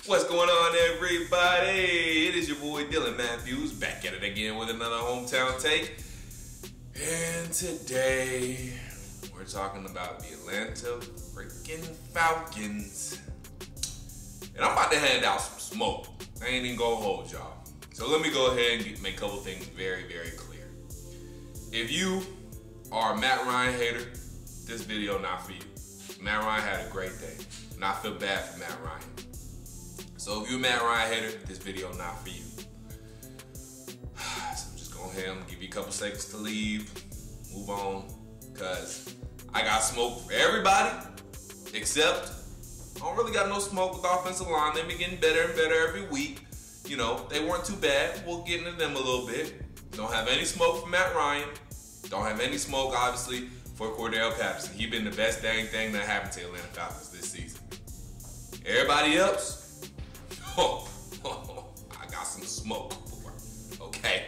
What's going on, everybody? It is your boy Dylan Matthews back at it again with another hometown take. And today we're talking about the Atlanta freaking Falcons. And I'm about to hand out some smoke. I ain't even gonna hold y'all. So let me go ahead and make a couple things very, very clear. If you are a Matt Ryan hater, this video not for you. Matt Ryan had a great day, and I feel bad for Matt Ryan. So if you're a Matt Ryan hater, this video not for you. So I'm just going ahead and give you a couple seconds to leave, move on, because I got smoke for everybody, except I don't really got no smoke with the offensive line. They've been getting better and better every week. You know, they weren't too bad. We'll get into them a little bit. Don't have any smoke for Matt Ryan. Don't have any smoke, obviously, for Cordell Patterson. He's been the best dang thing that happened to Atlanta Falcons this season. Everybody else, I got some smoke for it. Okay.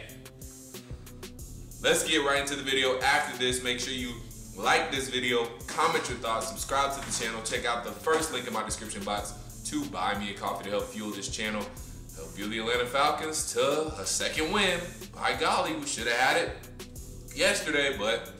Let's get right into the video. After this, make sure you like this video, comment your thoughts, subscribe to the channel, check out the first link in my description box to buy me a coffee to help fuel this channel, help fuel the Atlanta Falcons to a second win. By golly, we should have had it yesterday, but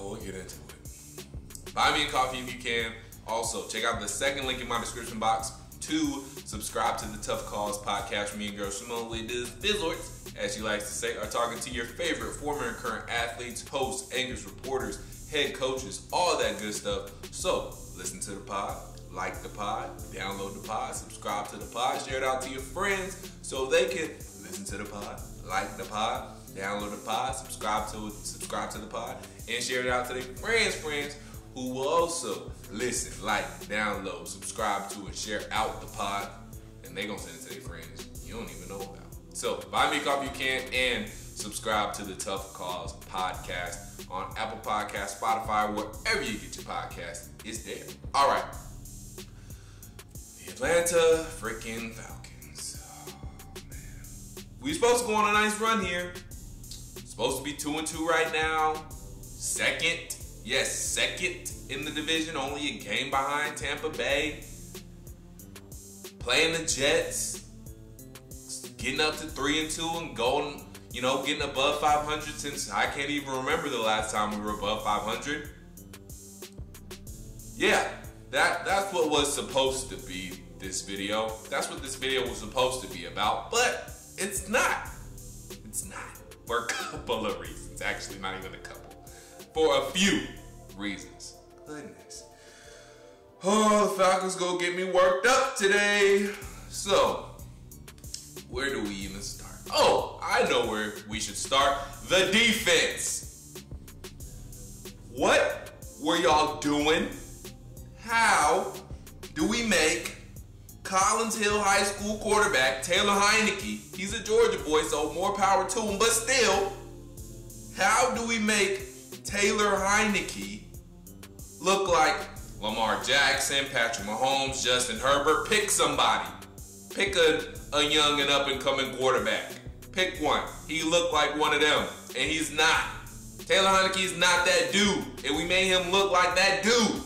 we'll get into it. Buy me a coffee if you can. Also, check out the second link in my description box to subscribe to the Tough Calls podcast. Me and girl Symone with the Sports, as she likes to say, are talking to your favorite former and current athletes, hosts, anchors, reporters, head coaches, all that good stuff. So, listen to the pod, like the pod, download the pod, subscribe to the pod, share it out to your friends so they can listen to the pod, like the pod, download the pod, subscribe to the pod, and share it out to their friends who will also listen, like, download, subscribe to, and share out the pod, and they gonna send it to their friends you don't even know about. So buy me a coffee if you can, and subscribe to the Tough Calls podcast on Apple Podcasts, Spotify, wherever you get your podcast. It's there. All right. The Atlanta freaking Falcons. Oh, man. We supposed to go on a nice run here. Supposed to be 2-2 right now. Second in the division, only a game behind Tampa Bay. Playing the Jets, getting up to 3-2 and going, getting above 500 since I can't even remember the last time we were above 500. Yeah, that's what was supposed to be this video. That's what this video was supposed to be about, but it's not. It's not. For a couple of reasons. Actually, not even a couple. For a few reasons. Goodness. Oh, the Falcons go get me worked up today. So, where do we even start? Oh, I know where we should start. The defense. What were y'all doing? How do we make Collins Hill High School quarterback Taylor Heinicke, he's a Georgia boy, so more power to him, but still, how do we make Taylor Heinicke look like Lamar Jackson, Patrick Mahomes, Justin Herbert? Pick somebody. Pick a young and up-and-coming quarterback. Pick one. He looked like one of them, and he's not. Taylor Heinicke is not that dude, and we made him look like that dude.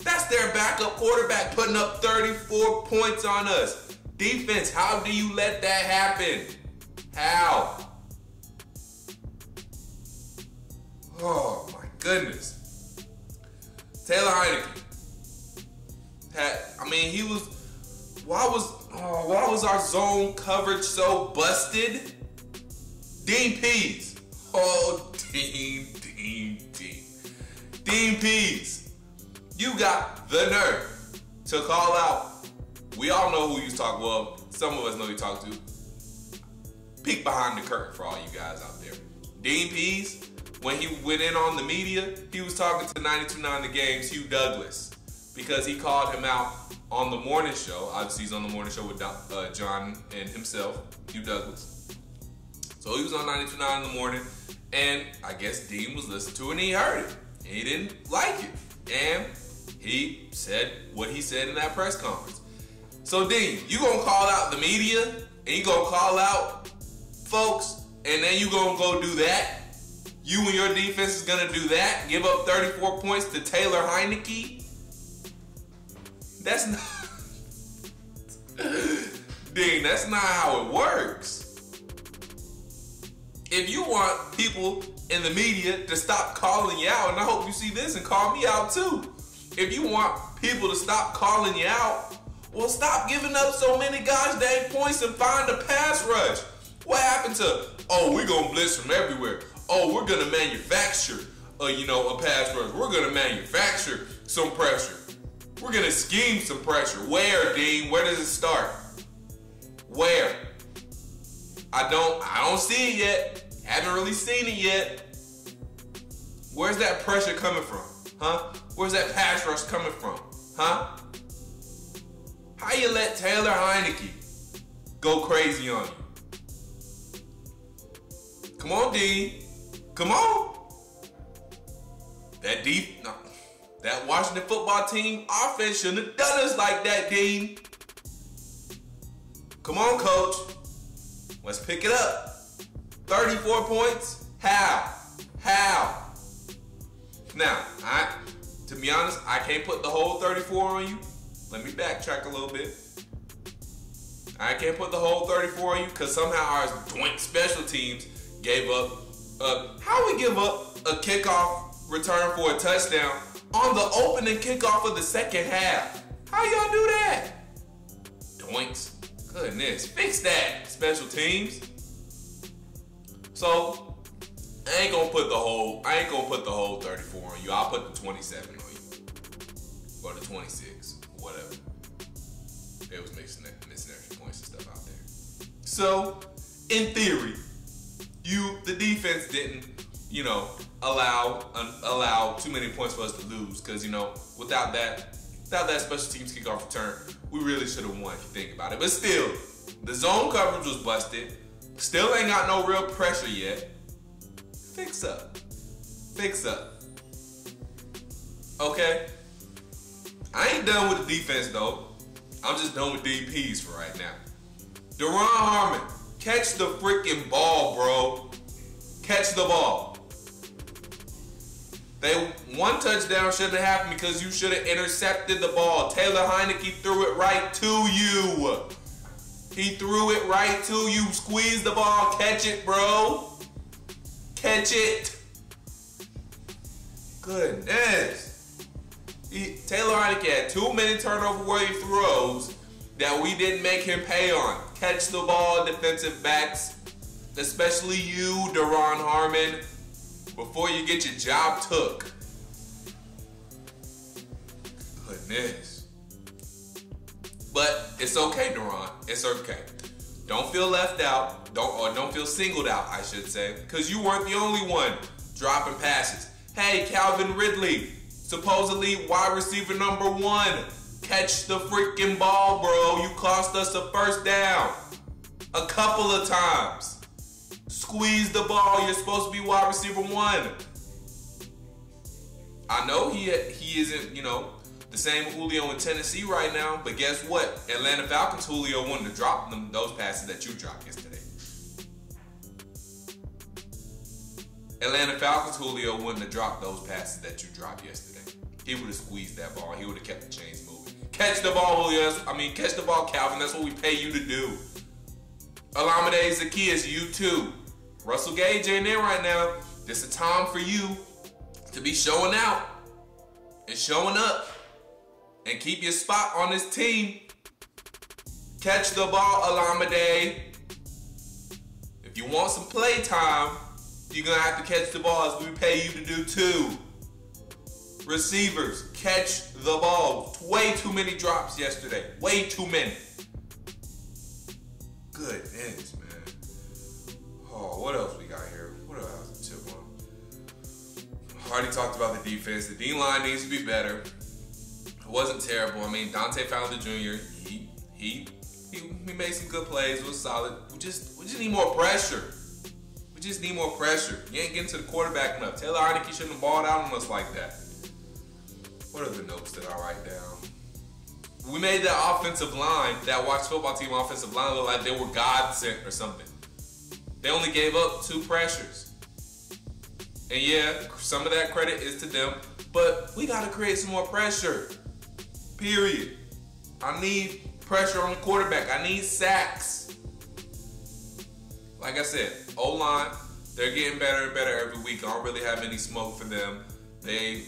That's their backup quarterback putting up 34 points on us. Defense, how do you let that happen? How? Oh my goodness. Taylor Heinicke. Why was our zone coverage so busted? Dean Pease. Oh, Dean Pease. You got the nerve to call out. We all know who you talk. Well, some of us know you talk to. Peek behind the curtain for all you guys out there. Dean Pease, when he went in on the media, he was talking to 92.9 The Game's Hugh Douglas because he called him out on the morning show. Obviously, he's on the morning show with John and himself, Hugh Douglas. So he was on 92.9 in the morning, and I guess Dean was listening to it, and he heard it. And he didn't like it. And he said what he said in that press conference. So Dean, you gonna call out the media, and you gonna call out folks, and then you gonna go do that? You and your defense is gonna do that? Give up 34 points to Taylor Heinicke? That's not... Dean, that's not how it works. If you want people in the media to stop calling you out, and I hope you see this and call me out too. If you want people to stop calling you out, well, stop giving up so many gosh dang points and find a pass rush. What happened to, oh, we're going to blitz from everywhere. Oh, we're going to manufacture, a pass rush. We're going to manufacture some pressure. We're going to scheme some pressure. Where, Dean? Where does it start? Where? I don't see it yet. Haven't really seen it yet. Where's that pressure coming from? Huh? Where's that pass rush coming from? Huh? How you let Taylor Heineke go crazy on you? Come on, D. Come on. That Washington football team offense shouldn't have done us like that, Dean. Come on, coach. Let's pick it up. 34 points? How? Now, to be honest, I can't put the whole 34 on you. Let me backtrack a little bit. I can't put the whole 34 on you because somehow our joint special teams gave up. How we give up a kickoff return for a touchdown on the opening kickoff of the second half? How y'all do that? Doinks. Goodness, fix that, special teams. So, I ain't gonna put the whole 34 on you. I'll put the 27 on you. Or the 26, whatever. They was missing extra points and stuff out there. So, in theory, the defense didn't, allow too many points for us to lose. Because, without that special teams kickoff return, we really should have won if you think about it. But still, the zone coverage was busted. Still ain't got no real pressure yet. Fix up. Okay? I ain't done with the defense though. I'm just done with DPs for right now. Deron Harmon, catch the freaking ball, bro. Catch the ball. One touchdown shouldn't have happened because you should have intercepted the ball. Taylor Heineke threw it right to you. He threw it right to you. Squeeze the ball. Catch it, bro. Catch it. Goodness. Taylor Heineke had too many turnover-worthy throws that we didn't make him pay on. Catch the ball, defensive backs. Especially you, Deron Harmon. Before you get your job took. Goodness. But it's okay, Deron. It's okay. Don't feel left out. Don't feel singled out, I should say. Because you weren't the only one dropping passes. Hey, Calvin Ridley, supposedly wide receiver number 1. Catch the freaking ball, bro. You cost us a first down. A couple of times. Squeeze the ball. You're supposed to be wide receiver 1. I know he isn't, the same Julio in Tennessee right now, but guess what? Atlanta Falcons Julio wouldn't have dropped those passes that you dropped yesterday. Atlanta Falcons Julio wouldn't have dropped those passes that you dropped yesterday. He would have squeezed that ball. He would have kept the chains moving. Catch the ball, Julio. Catch the ball, Calvin. That's what we pay you to do. Olamide Zaccheaus, you too. Russell Gage ain't there right now. This is a time for you to be showing out and showing up and keep your spot on this team. Catch the ball, Olamide. If you want some play time, you're going to have to catch the ball as we pay you to do too. Receivers, catch the ball. Way too many drops yesterday. Way too many. Goodness, man. Oh, what else we got here? What else to tip on? Already talked about the defense. The D-line needs to be better. It wasn't terrible. Dante Fowler Jr., he made some good plays. It was solid. We just need more pressure. We just need more pressure. You ain't getting to the quarterback enough. Taylor Heineke shouldn't have balled out on us like that. What are the notes that I write down? We made that offensive line, that Watch football team offensive line, look like they were God sent or something. They only gave up 2 pressures. And yeah, some of that credit is to them, but we got to create some more pressure. Period. I need pressure on the quarterback. I need sacks. Like I said, O-line, they're getting better and better every week. I don't really have any smoke for them. They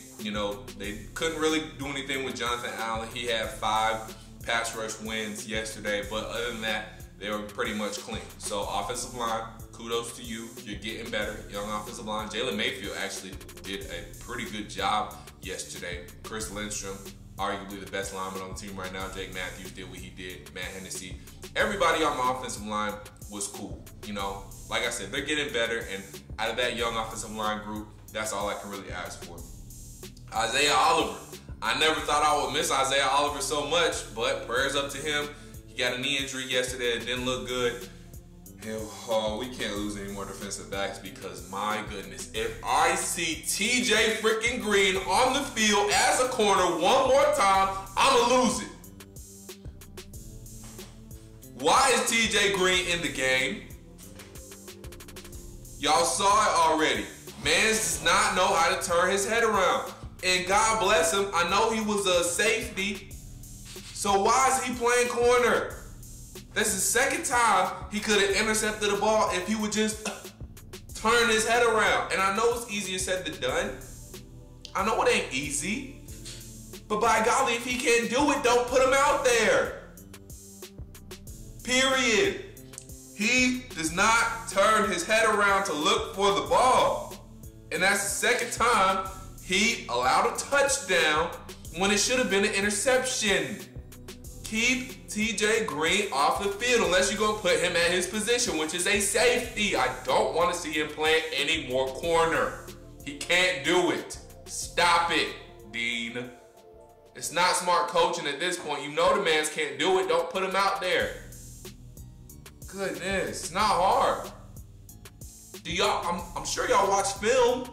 couldn't really do anything with Jonathan Allen. He had 5 pass rush wins yesterday, but other than that, they were pretty much clean. So offensive line, kudos to you. You're getting better. Young offensive line. Jalen Mayfield actually did a pretty good job yesterday. Chris Lindstrom, arguably the best lineman on the team right now. Jake Matthews did what he did. Matt Hennessy. Everybody on my offensive line was cool. You know, like I said, they're getting better, and out of that young offensive line group, that's all I can really ask for. Isaiah Oliver. I never thought I would miss Isaiah Oliver so much, but prayers up to him. He got a knee injury yesterday. It didn't look good. Hell, we can't lose any more defensive backs because, my goodness, if I see TJ freaking Green on the field as a corner one more time, I'm going to lose it. Why is TJ Green in the game? Y'all saw it already. Man does not know how to turn his head around. And God bless him, I know he was a safety. So why is he playing corner? That's the second time he could have intercepted the ball if he would just turn his head around. And I know it's easier said than done. I know it ain't easy. But by golly, if he can't do it, don't put him out there. Period. He does not turn his head around to look for the ball. And that's the second time he allowed a touchdown when it should have been an interception. Keep TJ Green off the field unless you're going to put him at his position, which is a safety. I don't want to see him playing any more corner. He can't do it. Stop it, Dean. It's not smart coaching at this point. You know the man's can't do it. Don't put him out there. Goodness, it's not hard. Do y'all? I'm sure y'all watch film.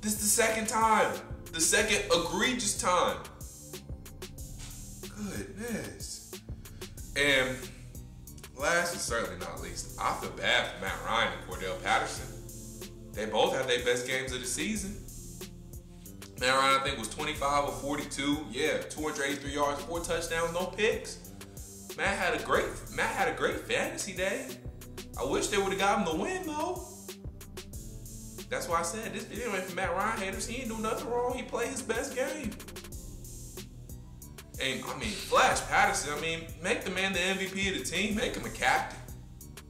This is the second time. The second egregious time. Goodness. And last and certainly not least, I feel bad for Matt Ryan and Cordell Patterson. They both had their best games of the season. Matt Ryan, I think, was 25 of 42. Yeah, 283 yards, 4 touchdowns, no picks. Matt had a great fantasy day. I wish they would have got him the win, though. That's why I said this video ain't for Matt Ryan haters. He ain't do nothing wrong. He played his best game. And, I mean, Flash Patterson, I mean, make the man the MVP of the team. Make him a captain.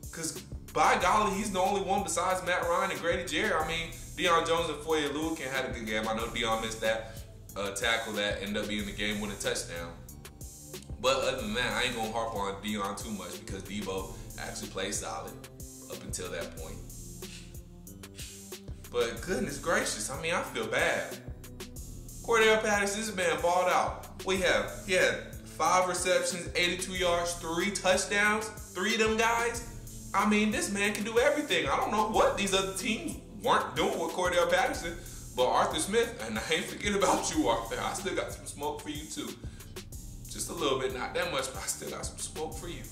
Because, by golly, he's the only one besides Matt Ryan and Grady Jarrett. I mean, Deion Jones and Foye Oluokun had a good game. I know Deion missed that tackle that ended up being the game-winning touchdown. But other than that, I ain't going to harp on Deion too much because Debo actually played solid up until that point. But goodness gracious, I mean, I feel bad. Cordell Patterson, this man balled out. He had 5 receptions, 82 yards, 3 touchdowns, 3 of them guys. I mean, this man can do everything. I don't know what these other teams weren't doing with Cordell Patterson, but Arthur Smith, and I ain't forget about you, Arthur. I still got some smoke for you too. Just a little bit, not that much, but I still got some smoke for you.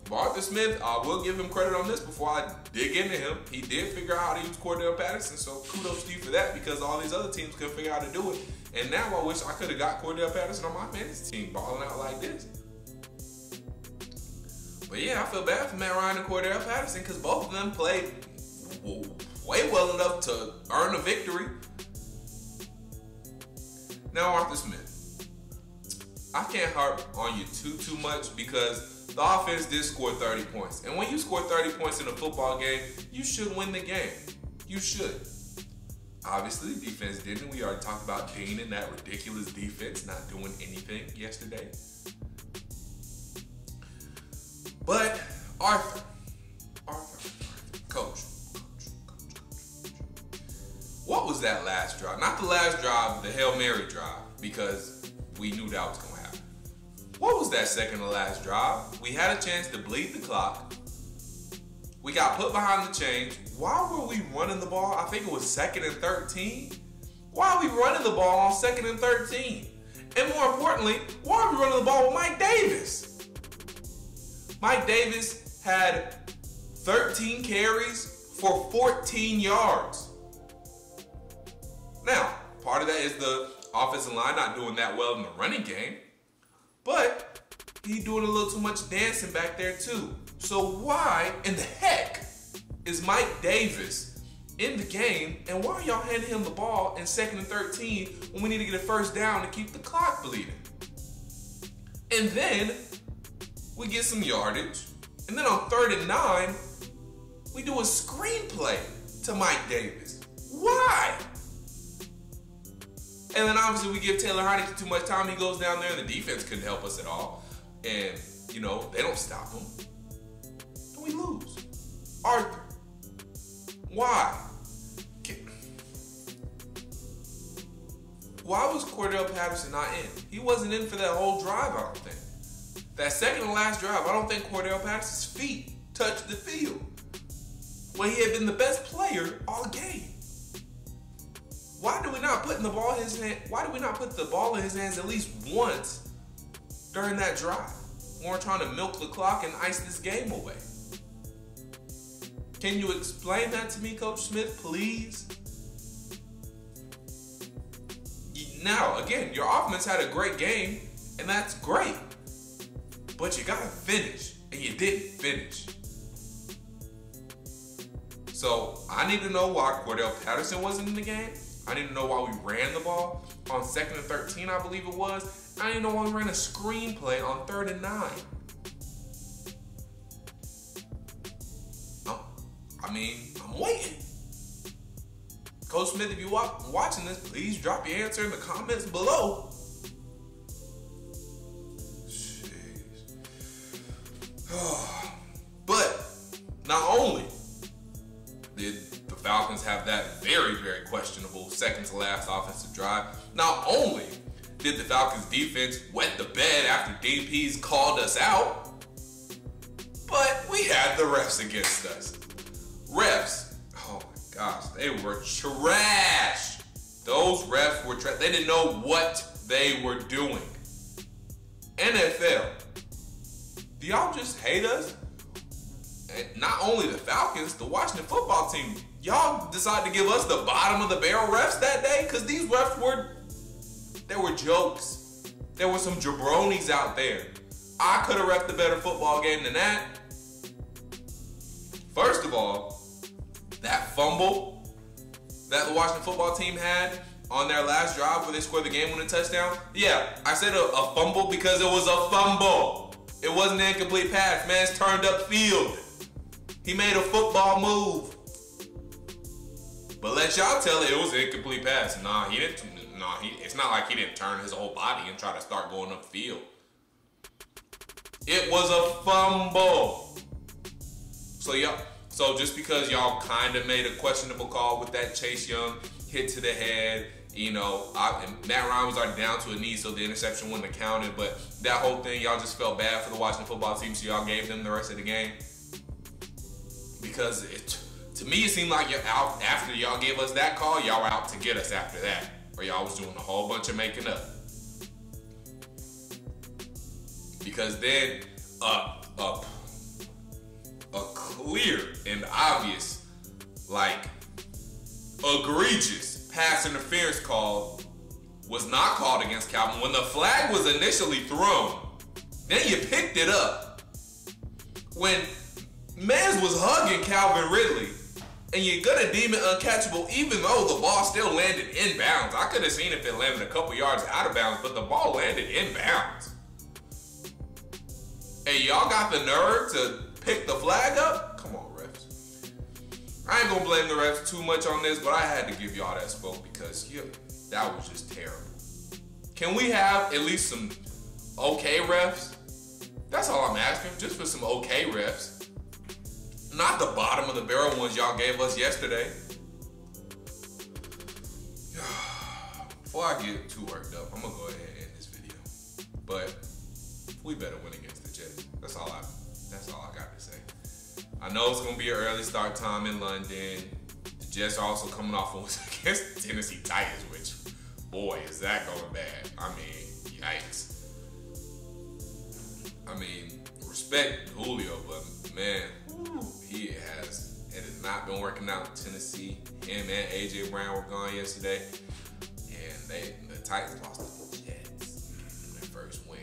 But Arthur Smith, I will give him credit on this before I dig into him. He did figure out how to use Cordell Patterson, so kudos to you for that because all these other teams couldn't figure out how to do it. And now I wish I could have got Cordell Patterson on my fantasy team, balling out like this. But yeah, I feel bad for Matt Ryan and Cordell Patterson because both of them played way well enough to earn a victory. Now Arthur Smith. I can't harp on you too much because the offense did score 30 points. And when you score 30 points in a football game, you should win the game. You should. Obviously, defense didn't. We already talked about Dean and that ridiculous defense not doing anything yesterday. But Arthur, Coach. What was that last drive? Not the last drive, the Hail Mary drive, because we knew that was going to happen. What was that second to last drive? We had a chance to bleed the clock. We got put behind the chains. Why were we running the ball? I think it was 2nd and 13. Why are we running the ball on 2nd and 13? And more importantly, why are we running the ball with Mike Davis? Mike Davis had 13 carries for 14 yards. Now, part of that is the Offensive line not doing that well in the running game. But he doing a little too much dancing back there too. So why in the heck is Mike Davis in the game, and why are y'all handing him the ball in 2nd and 13 when we need to get a first down to keep the clock bleeding? And then we get some yardage, and then on 3rd and 9, we do a screenplay to Mike Davis. Why? And then obviously we give Taylor Heinicke too much time. He goes down there, and the defense couldn't help us at all. And, you know, they don't stop him. And we lose. Arthur, why? Why was Cordell Patterson not in? He wasn't in for that whole drive, I don't think. That second and last drive, I don't think Cordell Patterson's feet touched the field when he had been the best player all game. Why do we not put the ball in his hand? Why do we not put the ball in his hands at least once during that drive when we're trying to milk the clock and ice this game away? Can you explain that to me, Coach Smith, please? Now, again, your offense had a great game, and that's great. But you gotta finish, and you didn't finish. So I need to know why Cordell Patterson wasn't in the game. I need to know why we ran the ball on 2nd and 13, I believe it was. I need to know why we ran a screenplay on 3rd and 9. I'm waiting. Coach Smith, if you're watching this, please drop your answer in the comments below. Jeez. But not only did the Falcons have that very, very questionable second to last offensive drive, not only did the Falcons defense wet the bed after DPs called us out, but we had the refs against us. Refs, oh my gosh, they were trash. Those refs were trash. They didn't know what they were doing. NFL, do y'all just hate us? And not only the Falcons, the Washington football team, y'all decided to give us the bottom of the barrel refs that day? Because these refs were jokes. There were some jabronis out there. I could have refed a better football game than that. First of all, that fumble that the Washington football team had on their last drive where they scored the game-winning touchdown, yeah, I said a fumble because it was a fumble. It wasn't an incomplete pass. Man's turned up field. He made a football move. But let y'all tell it was an incomplete pass. Nah, he didn't. Nah, it's not like he didn't turn his whole body and try to start going upfield. It was a fumble. So just because y'all kind of made a questionable call with that Chase Young hit to the head, you know, Matt Ryan was already down to a knee, so the interception wouldn't have counted. But that whole thing, y'all just felt bad for the Washington football team, so y'all gave them the rest of the game. Because to me, it seemed like you're out after y'all gave us that call. Y'all were out to get us after that, or y'all was doing a whole bunch of making up. Because then a clear and obvious, like, egregious pass interference call was not called against Calvin. When the flag was initially thrown, then you picked it up. When Mans was hugging Calvin Ridley, and you're gonna deem it uncatchable even though the ball still landed inbounds. I could have seen if it landed a couple yards out of bounds, but the ball landed inbounds. And y'all got the nerve to pick the flag up? Come on, refs. I ain't gonna blame the refs too much on this, but I had to give y'all that spoke because that was just terrible. Can we have at least some okay refs? That's all I'm asking, just for some okay refs. Not the bottom of the barrel ones y'all gave us yesterday. Before I get too worked up, I'm gonna go ahead and end this video. But we better win against the Jets. That's all I got to say. I know it's gonna be an early start time in London. The Jets are also coming off against the Tennessee Titans, which, boy, is that going bad. I mean, yikes. I mean, respect Julio, but man, it has not been working out in Tennessee. Him and AJ Brown were gone yesterday, and the Titans lost to the Jets in their first win.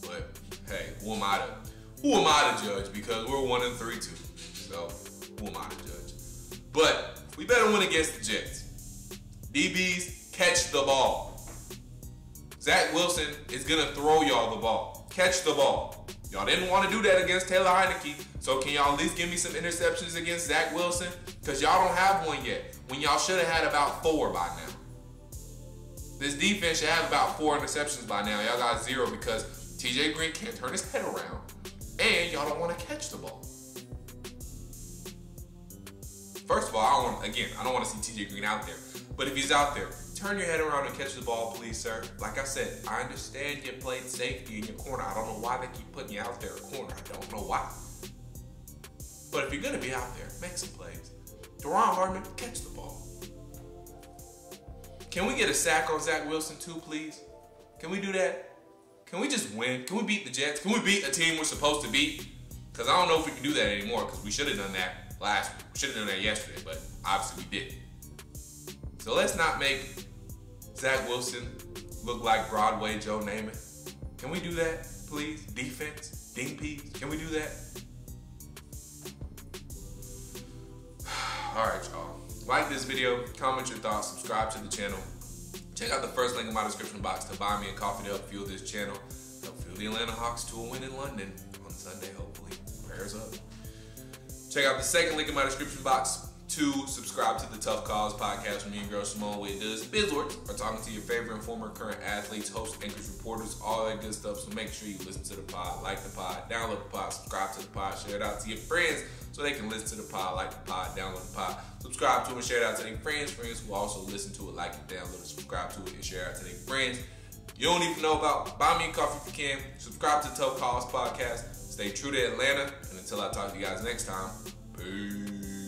But hey, who am I to judge? Because we're 1-3 too. So who am I to judge? But we better win against the Jets. DBs, catch the ball. Zach Wilson is gonna throw y'all the ball. Catch the ball. Y'all didn't want to do that against Taylor Heineke, so can y'all at least give me some interceptions against Zach Wilson? Because y'all don't have one yet, when y'all should have had about 4 by now. This defense should have about 4 interceptions by now. Y'all got 0 because TJ Green can't turn his head around, and y'all don't want to catch the ball. First of all, I don't want to see TJ Green out there, but if he's out there, turn your head around and catch the ball, please, sir. Like I said, I understand you played safety in your corner. I don't know why they keep putting you out there at corner. I don't know why. But if you're going to be out there, make some plays. Deron Harmon, catch the ball. Can we get a sack on Zach Wilson too, please? Can we do that? Can we just win? Can we beat the Jets? Can we beat a team we're supposed to beat? Because I don't know if we can do that anymore because we should have done that last week. We should have done that yesterday, but obviously we didn't. So let's not make Zach Wilson look like Broadway Joe Namath. Can we do that, please? Defense, ding peas. Can we do that? All right, y'all. Like this video, comment your thoughts, subscribe to the channel. Check out the first link in my description box to buy me a coffee to help fuel this channel. Help fuel the Atlanta Hawks to a win in London on Sunday, hopefully. Prayers up. Check out the second link in my description box to subscribe to the Tough Cause podcast where me and girl Symone with TheSports are talking to your favorite and former current athletes, hosts, anchors, reporters, all that good stuff. So make sure you listen to the pod, like the pod, download the pod, subscribe to the pod, share it out to your friends so they can listen to the pod, like the pod, download the pod, subscribe to it, and share it out to their friends who also listen to it, like it, download it, subscribe to it, and share it out to their friends. You don't even know about buy me a coffee if you can. Subscribe to the Tough Cause podcast. Stay true to Atlanta, and until I talk to you guys next time, peace.